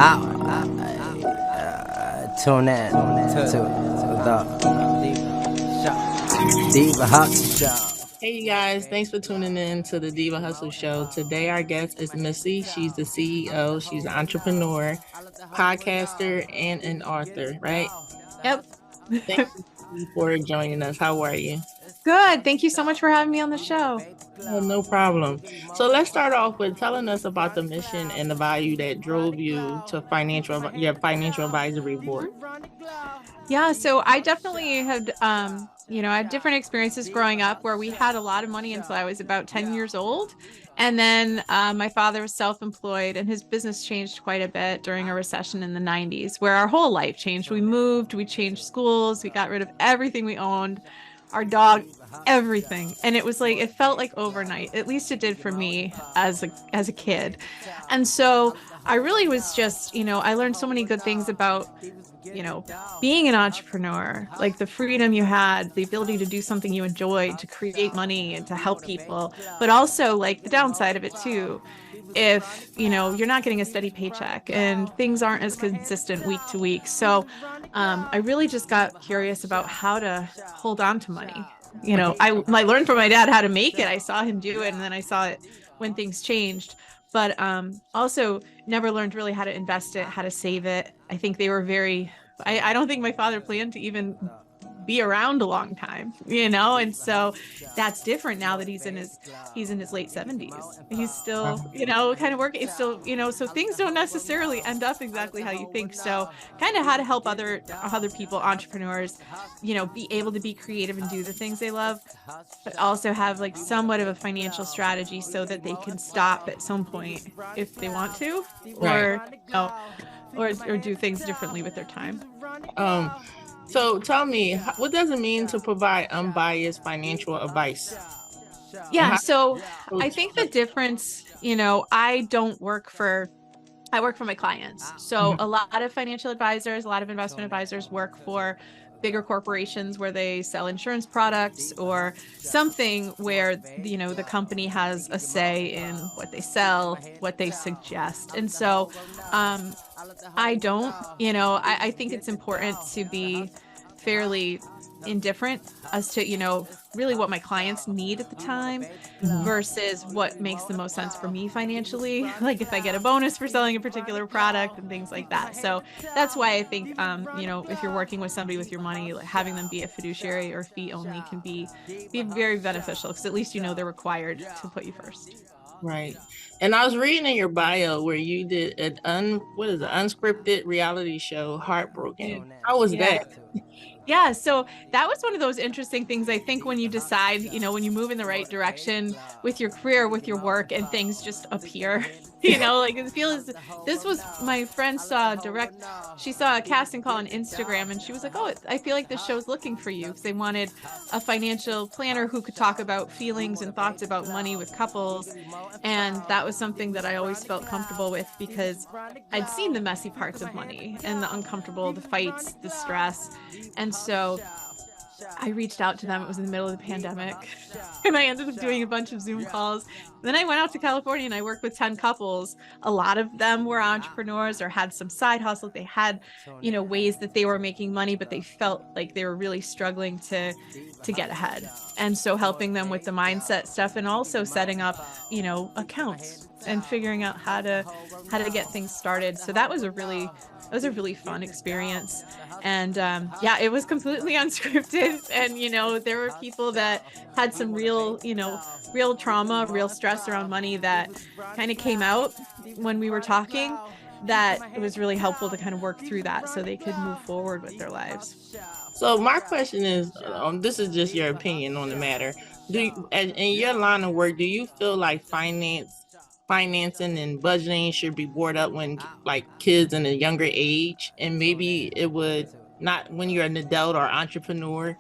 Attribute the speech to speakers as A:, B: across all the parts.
A: Tune in to the Diva Hustle Show.
B: Hey, you guys, thanks for tuning in to the Diva Hustle Show. Today, our guest is Missy. She's the CEO, she's an entrepreneur, podcaster, and an author, right?
C: Yep.
B: Thank you for joining us. How are you?
C: Good. Thank you so much for having me on the show.
B: Oh, no problem. So let's start off with telling us about the mission and the value that drove you to your financial advisory board.
C: Yeah, so I definitely had, I had different experiences growing up where we had a lot of money until I was about 10 years old. And then my father was self-employed and his business changed quite a bit during a recession in the 90s, where our whole life changed. We moved, we changed schools, we got rid of everything we owned, our dog, everything. And it was like, it felt like overnight. At least it did for me as a kid. And so I really was just, I learned so many good things about being an entrepreneur, like the freedom you had, the ability to do something you enjoyed, to create money and to help people, but also like the downside of it too. If, you're not getting a steady paycheck and things aren't as consistent week to week. So I really just got curious about how to hold on to money. I learned from my dad how to make it. I saw him do it, and then I saw it when things changed. But also never learned really how to invest it, how to save it. I think they were I don't think my father planned to even be around a long time, and so that's different now that he's in his late 70s. He's still, kind of working. It's still, so things don't necessarily end up exactly how you think. So kind of how to help other people, entrepreneurs, be able to be creative and do the things they love, but also have like somewhat of a financial strategy so that they can stop at some point if they want to, or or do things differently with their time.
B: So tell me, what does it mean to provide unbiased financial advice?
C: Yeah, so I think the difference, I work for my clients. So a lot of financial advisors, a lot of investment advisors work for bigger corporations where they sell insurance products or something where, the company has a say in what they sell, what they suggest. And so I don't, I think it's important to be fairly indifferent as to, really what my clients need at the time versus what makes the most sense for me financially. Like if I get a bonus for selling a particular product and things like that. So that's why I think, if you're working with somebody with your money, like having them be a fiduciary or fee only can be very beneficial because at least, they're required to put you first.
B: Right. And I was reading in your bio where you did an unscripted reality show, Heartbroken. How was that?
C: Yeah, so that was one of those interesting things. I think when you decide, when you move in the right direction with your career, with your work, and things just appear, like it feels. This was my friend she saw a casting call on Instagram, and she was like, "Oh, I feel like this show's looking for you," because they wanted a financial planner who could talk about feelings and thoughts about money with couples, and that was something that I always felt comfortable with because I'd seen the messy parts of money and the uncomfortable, the fights, the stress. And so I reached out to them. It was in the middle of the pandemic. And I ended up doing a bunch of Zoom calls. Then I went out to California and I worked with 10 couples. A lot of them were entrepreneurs or had some side hustle. They had, ways that they were making money, but they felt like they were really struggling to get ahead. And so helping them with the mindset stuff and also setting up, accounts and figuring out how to get things started. So that was a really fun experience. And it was completely unscripted. And, there were people that had some real trauma, real stress around money that kind of came out when we were talking, that it was really helpful to kind of work through that so they could move forward with their lives.
B: So my question is, this is just your opinion on the matter. In your line of work, do you feel like financing and budgeting should be brought up when like kids in a younger age, and maybe it would not when you're an adult or entrepreneur?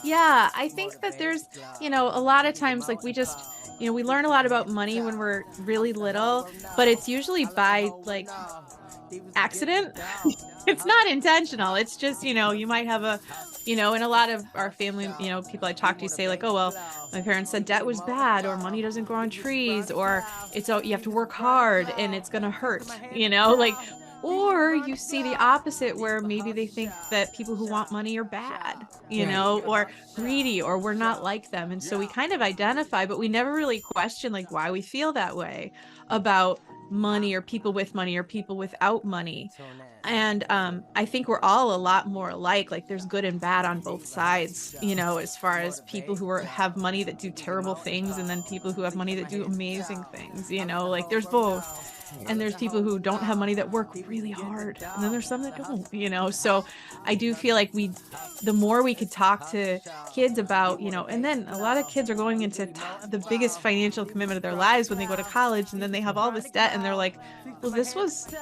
C: Yeah, I think that there's, a lot of times like we just, we learn a lot about money when we're really little, but it's usually by like accident. It's not intentional. It's just, you might have and a lot of our family, people I talk to say like, oh, well, my parents said debt was bad, or money doesn't grow on trees, or you have to work hard and it's going to hurt, like, or you see the opposite where maybe they think that people who want money are bad, or greedy, or we're not like them. And so we kind of identify, but we never really question like why we feel that way about money, or people with money, or people without money. And I think we're all a lot more alike. Like there's good and bad on both sides, as far as people who have money that do terrible things, and then people who have money that do amazing things, like there's both. And there's people who don't have money that work really hard, and then there's some that don't, so I do feel like the more we could talk to kids about, and then a lot of kids are going into the biggest financial commitment of their lives when they go to college, and then they have all this debt, and they're like, well, this was,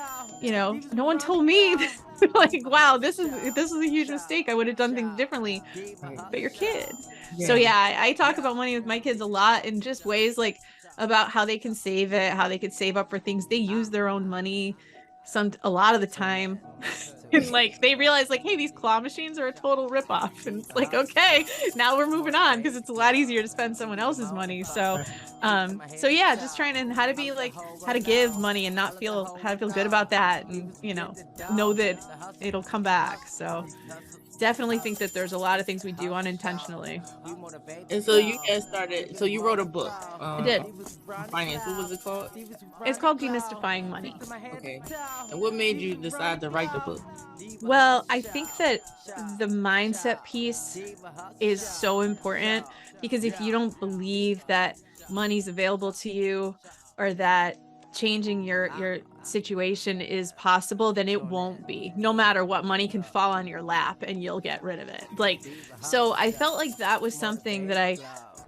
C: no one told me. Like, wow, this is a huge mistake. I would have done things differently. But your kid. So yeah, I talk about money with my kids a lot in just ways like about how they can save it, how they could save up for things. They use their own money a lot of the time. And like they realize like, hey, these claw machines are a total ripoff. And it's like, okay, now we're moving on, because it's a lot easier to spend someone else's money. So yeah, just trying to how to give money and how to feel good about that, and know that it'll come back. So definitely think that there's a lot of things we do unintentionally.
B: And so you guys started, so you wrote a book.
C: I did.
B: Finance. What was it called?
C: It's called Demystifying Money.
B: Okay. And what made you decide to write the book?
C: Well, I think that the mindset piece is so important, because if you don't believe that money's available to you, or that changing your situation is possible, then it won't be. No matter what, money can fall on your lap and you'll get rid of it. Like, so I felt like that was something that I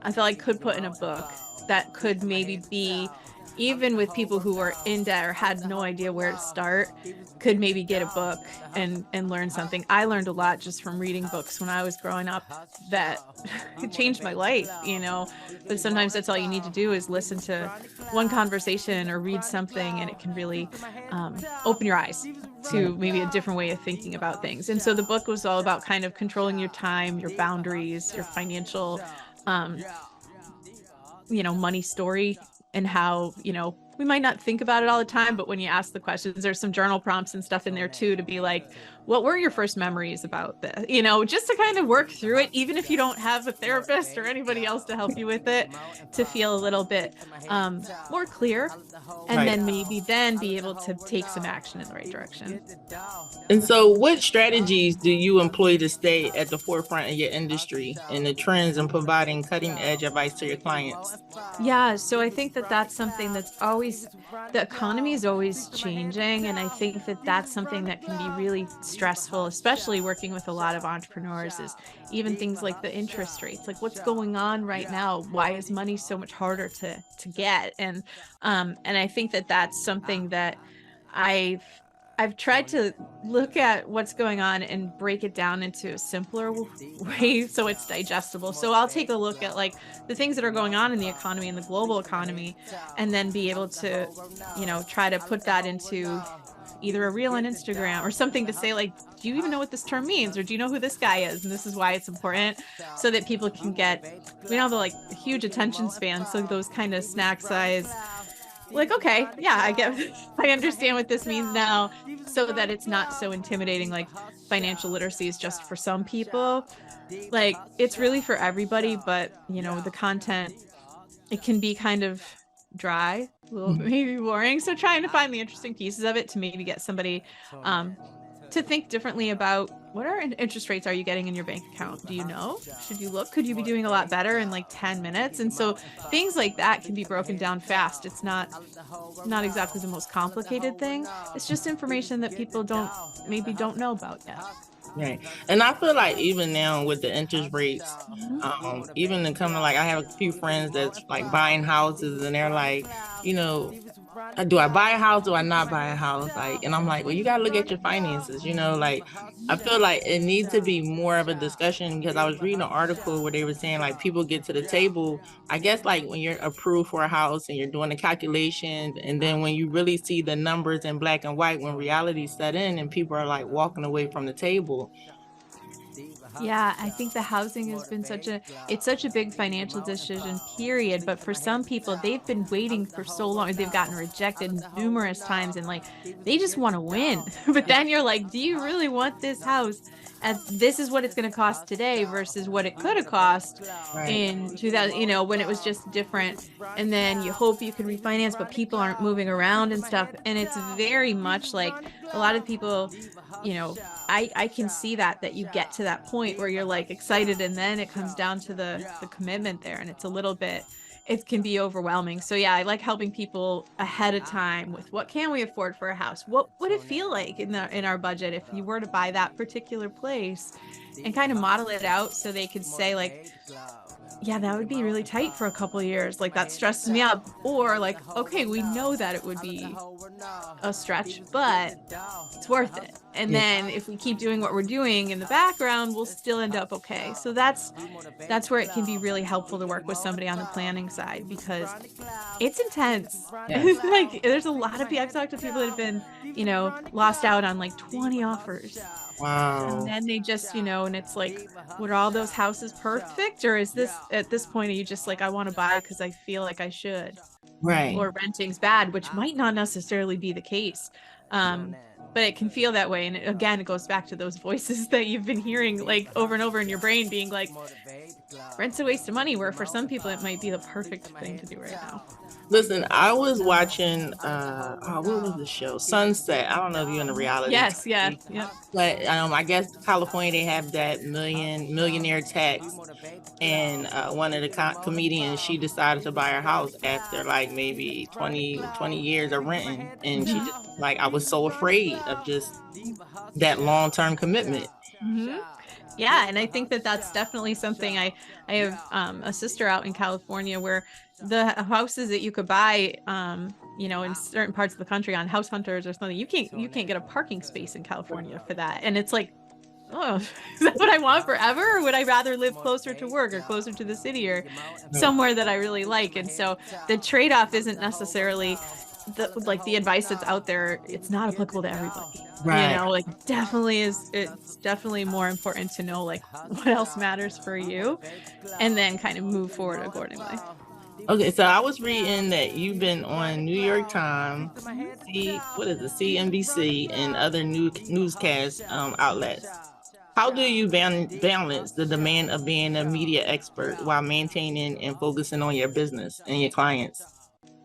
C: felt like could put in a book that could maybe be, even with people who are in debt or had no idea where to start, could maybe get a book and learn something. I learned a lot just from reading books when I was growing up that it changed my life, but sometimes that's all you need to do is listen to one conversation or read something, and it can really open your eyes to maybe a different way of thinking about things. And so the book was all about kind of controlling your time, your boundaries, your financial money story, and how, we might not think about it all the time, but when you ask the questions, there's some journal prompts and stuff in there too, to be like, what were your first memories about this? Just to kind of work through it, even if you don't have a therapist or anybody else to help you with it, to feel a little bit more clear, and then maybe be able to take some action in the right direction.
B: And so what strategies do you employ to stay at the forefront of your industry and the trends, and providing cutting edge advice to your clients?
C: Yeah, so I think that that's something that's always, the economy is always changing. And I think that that's something that can be really stressful, especially working with a lot of entrepreneurs, is even things like the interest rates, like what's going on right now. Why is money so much harder to get? And I think that that's something that I've tried to look at what's going on and break it down into a simpler way so it's digestible. So I'll take a look at like the things that are going on in the economy and the global economy, and then be able to, try to put that into either a reel on Instagram or something to say like, do you even know what this term means? Or do you know who this guy is? And this is why it's important, so that people can get, we don't have like a huge attention span. So those kind of snack size, like, okay, yeah, I understand what this means now, so that it's not so intimidating. Like financial literacy is just for some people. Like it's really for everybody, but the content, it can be kind of dry, a little maybe boring. So trying to find the interesting pieces of it to maybe get somebody to think differently about what interest rates are you getting in your bank account? Do you know? Should you look? Could you be doing a lot better in like 10 minutes? And so things like that can be broken down fast. It's not exactly the most complicated thing. It's just information that people don't know about yet.
B: Right. And I feel like even now with the interest rates, even in coming, like I have a few friends that's like buying houses, and they're like, do I buy a house? Do I not buy a house? Like, and I'm like, well, you gotta look at your finances, like I feel like it needs to be more of a discussion, because I was reading an article where they were saying like people get to the table, I guess, like when you're approved for a house and you're doing the calculations, and then when you really see the numbers in black and white, when reality set in and people are like walking away from the table.
C: Yeah, I think the housing has been it's such a big financial decision, period. But for some people, they've been waiting for so long. They've gotten rejected numerous times and like they just want to win. But then you're like, do you really want this house? And this is what it's going to cost today versus what it could have cost in 2000, when it was just different. And then you hope you can refinance, but people aren't moving around and stuff. And it's very much like a lot of people, I can see that you get to that point where you're like excited, and then it comes down to the commitment there, and it's a little bit, it can be overwhelming. So yeah, I like helping people ahead of time with what can we afford for a house? What would it feel like in our budget if you were to buy that particular place, and kind of model it out so they could say like, yeah, that would be really tight for a couple of years. Like that stresses me up. Or like, okay, we know that it would be a stretch, but it's worth it. And then if we keep doing what we're doing in the background, we'll still end up okay. So that's where it can be really helpful to work with somebody on the planning side, because it's intense. It's like there's a lot of people. I've talked to people that have been, lost out on like 20 offers.
B: Wow.
C: And then they just, and it's like, what, are all those houses perfect? Or is this, at this point, are you just like, I want to buy because I feel like I should?
B: Right.
C: Or renting's bad, which might not necessarily be the case. But it can feel that way. And again, it goes back to those voices that you've been hearing like over and over in your brain being like, rent's a waste of money, where for some people it might be the perfect thing to do right now.
B: Listen, I was watching what was the show? Sunset. I don't know if you're in the reality.
C: Yes, yeah.
B: But I guess California, they have that millionaire tax, and one of the comedians, she decided to buy her house after like maybe 20 years of renting, and she just like, I was so afraid of just that long-term commitment.
C: Yeah, and I think that's definitely something. I have a sister out in California where the houses that you could buy, in certain parts of the country on House Hunters or something, you can't get a parking space in California for that. And it's like, oh, is that what I want forever? Or would I rather live closer to work or closer to the city or somewhere that I really like? And so the trade-off isn't necessarily the advice that's out there. It's not applicable to everybody.
B: Right.
C: It's definitely more important to know like what else matters for you, and then kind of move forward accordingly.
B: Okay, so I was reading that you've been on New York Times, CNBC, and other newscast outlets. How do you balance the demand of being a media expert while maintaining and focusing on your business and your clients?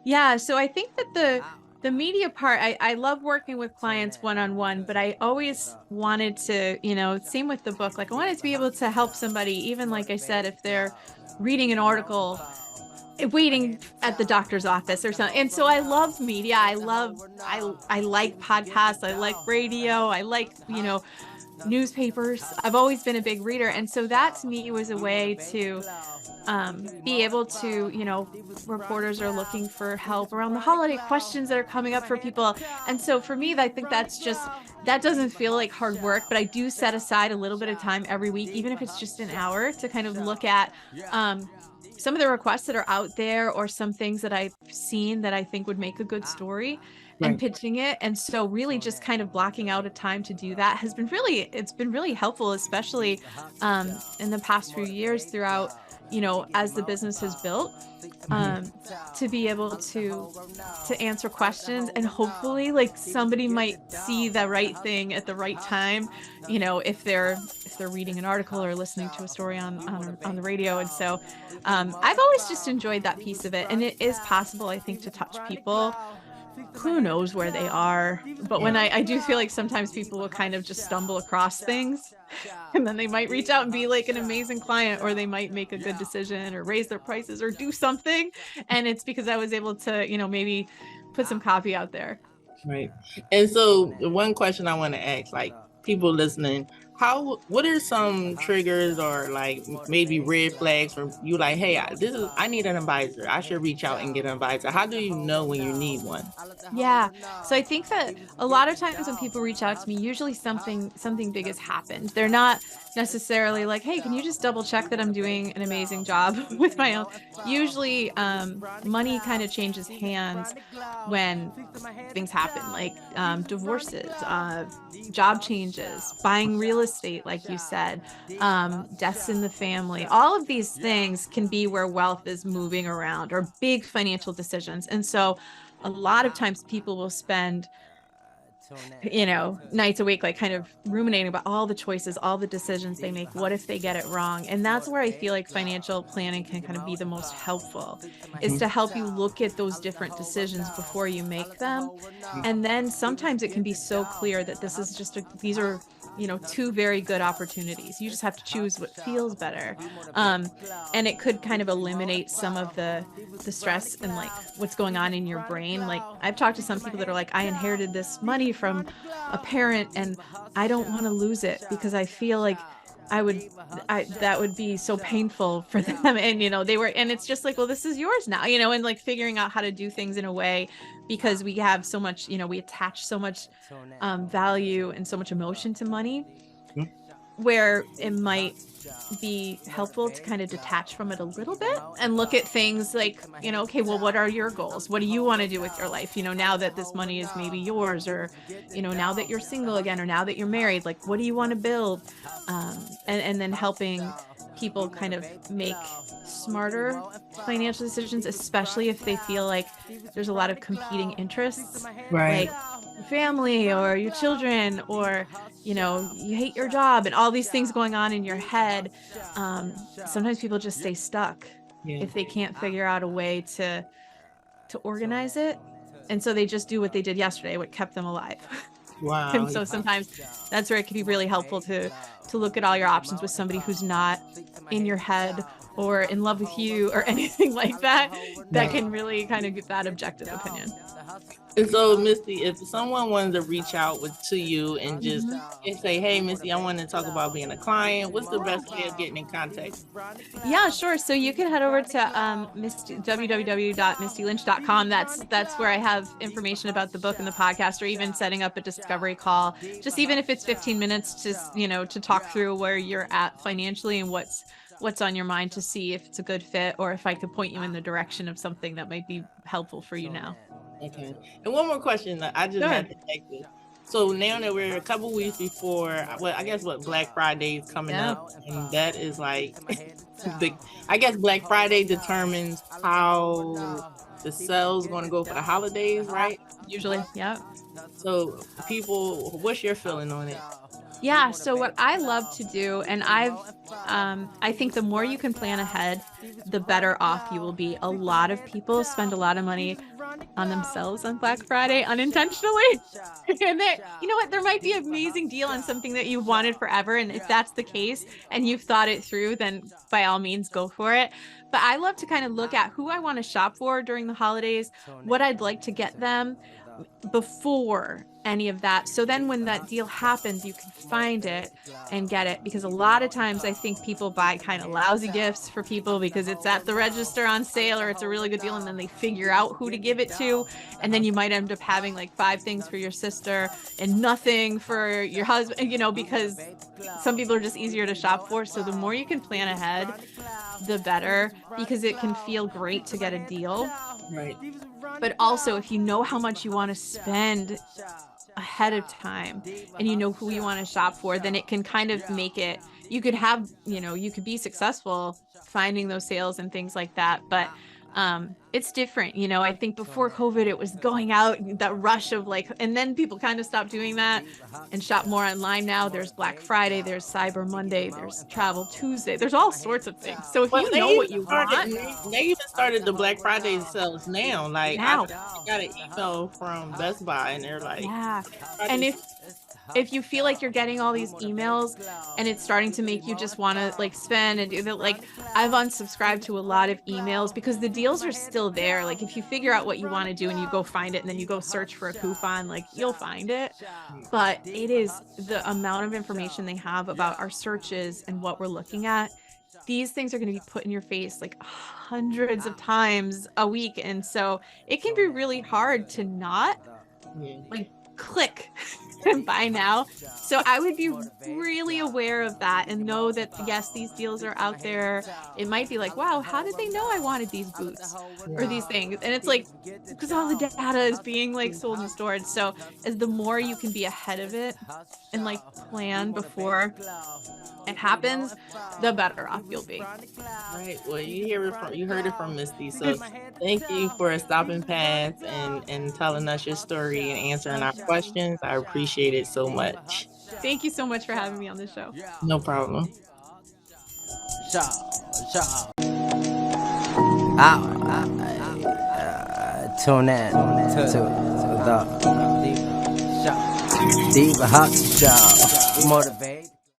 C: Yeah, so I think that the media part, I love working with clients one-on-one, but I always wanted to, same with the book, like I wanted to be able to help somebody, even like I said, if they're reading an article, waiting at the doctor's office or something. And so I love media. I like podcasts. I like radio. I like, newspapers. I've always been a big reader. And so that to me was a way to be able to, reporters are looking for help around the holiday, questions that are coming up for people. And so for me, I think that doesn't feel like hard work, but I do set aside a little bit of time every week, even if it's just an hour, to kind of look at some of the requests that are out there, or some things that I've seen that I think would make a good story, and pitching it. And so really just kind of blocking out a time to do that has been really helpful, especially in the past few years throughout, as the business has built, to be able to answer questions, and hopefully like somebody might see the right thing at the right time, if they're reading an article or listening to a story on the radio. And so I've always just enjoyed that piece of it. And it is possible, I think, to touch people. Who knows where they are? But when I do feel like sometimes people will kind of just stumble across things, and then they might reach out and be like an amazing client, or they might make a good decision or raise their prices or do something. And it's because I was able to, maybe put some copy out there.
B: Right. And so the one question I want to ask, like people listening, what are some triggers or like maybe red flags for you? Like, hey, I need an advisor. I should reach out and get an advisor. How do you know when you need one?
C: Yeah. So I think that a lot of times when people reach out to me, usually something big has happened. They're not necessarily like, hey, can you just double check that I'm doing an amazing job with my own? Usually money kind of changes hands when things happen, like divorces, job changes, buying real estate, like you said, deaths in the family. All of these things can be where wealth is moving around, or big financial decisions. And so a lot of times people will spend, nights awake, like kind of ruminating about all the choices, all the decisions they make. What if they get it wrong? And that's where I feel like financial planning can kind of be the most helpful, is to help you look at those different decisions before you make them. And then sometimes it can be so clear that these are two very good opportunities. You just have to choose what feels better. And it could kind of eliminate some of the stress and like what's going on in your brain. Like I've talked to some people that are like, I inherited this money from a parent and I don't want to lose it because I feel like that would be so painful for them. And, and it's just like, well, this is yours now, and like figuring out how to do things in a way, because we have so much, we attach so much value and so much emotion to money, where it might be helpful to kind of detach from it a little bit and look at things like, okay, well, what are your goals? What do you want to do with your life? Now that this money is maybe yours, or, now that you're single again, or now that you're married, like, what do you want to build? And then helping people kind of make smarter financial decisions, especially if they feel like there's a lot of competing interests,
B: right?
C: Like family or your children, or you hate your job, and all these things going on in your head. Sometimes people just stay stuck if they can't figure out a way to organize it, and so they just do what they did yesterday, what kept them alive.
B: Wow.
C: And so sometimes that's where it can be really helpful to look at all your options with somebody who's not in your head or in love with you or anything like that, that can really kind of get that objective opinion.
B: And so, Misty, if someone wanted to reach out to you and just say, hey, Missy, I want to talk about being a client, what's the best way of getting in contact?
C: Yeah, sure. So you can head over to www.mistylynch.com. That's where I have information about the book and the podcast, or even setting up a discovery call, just even if it's 15 minutes, just, to talk through where you're at financially and what's on your mind, to see if it's a good fit, or if I could point you in the direction of something that might be helpful for you now.
B: Okay. And one more question that I just had to take this. So now that we're a couple weeks before, I guess Black Friday is coming up, and that is like, I guess Black Friday determines how the sales going to go for the holidays, right?
C: Usually, yeah.
B: So people, what's your feeling on it?
C: Yeah, so what I love to do, and I think the more you can plan ahead, the better off you will be. A lot of people spend a lot of money on themselves on Black Friday unintentionally. And you know what, there might be an amazing deal on something that you've wanted forever. And if that's the case and you've thought it through, then by all means go for it. But I love to kind of look at who I want to shop for during the holidays, what I'd like to get them before any of that. So then when that deal happens, you can find it and get it. Because a lot of times I think people buy kind of lousy gifts for people because it's at the register on sale, or it's a really good deal, and then they figure out who to give it to. And then you might end up having like 5 things for your sister and nothing for your husband, because some people are just easier to shop for. So the more you can plan ahead, the better, because it can feel great to get a deal.
B: Right.
C: But also, if you know how much you want to spend ahead of time and you know who you want to shop for, then it can kind of make it, you could have, you could be successful finding those sales and things like that. But it's different. I think before COVID, it was going out, that rush of like, and then people kind of stopped doing that and shop more online. Now there's Black Friday, there's Cyber Monday, there's Travel Tuesday, there's all sorts of things. So if you know what you want,
B: they even started the Black Friday sales now. Like I got an email from Best Buy and they're like,
C: yeah. And if you feel like you're getting all these emails and it's starting to make you just want to like spend and do that, like I've unsubscribed to a lot of emails because the deals are still still there. Like if you figure out what you want to do and you go find it and then you go search for a coupon, like you'll find it. But it is the amount of information they have about our searches and what we're looking at. These things are going to be put in your face like hundreds of times a week. And so it can be really hard to not like click and buy now. So I would be really aware of that and know that, yes, these deals are out there. It might be like, wow, how did they know I wanted these boots or these things? And it's like, because all the data is being like sold and stored. So as the more you can be ahead of it and like plan before it happens, the better off you'll be.
B: Right. Well, you heard it from Misty. So thank you for stopping past and telling us your story and answering our questions. I appreciate it so much.
C: Thank you so much for having me on the show.
B: No problem.
A: Tune in to the Diva Hustle Show. Motivate.